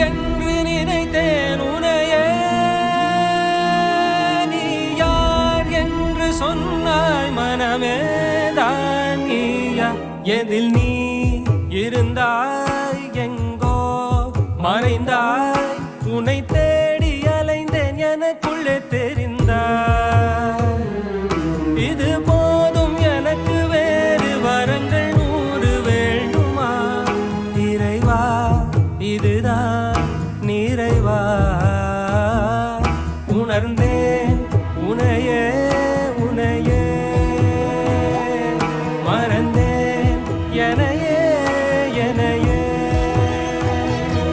என்று நினைத்தேன் உனையே. நீ யார் என்று சொன்னாய் மனமே தான் நீயா. எதில் நீ இருந்தாய் எங்கோ மறைந்தாய். உன்னை தேடி அலைந்தேன் எனக்குள்ளே தெரிந்தாய். இது போதும் எனக்கு வேறு வரங்கள் 100 வேண்டுமா இறைவா. இதுதான்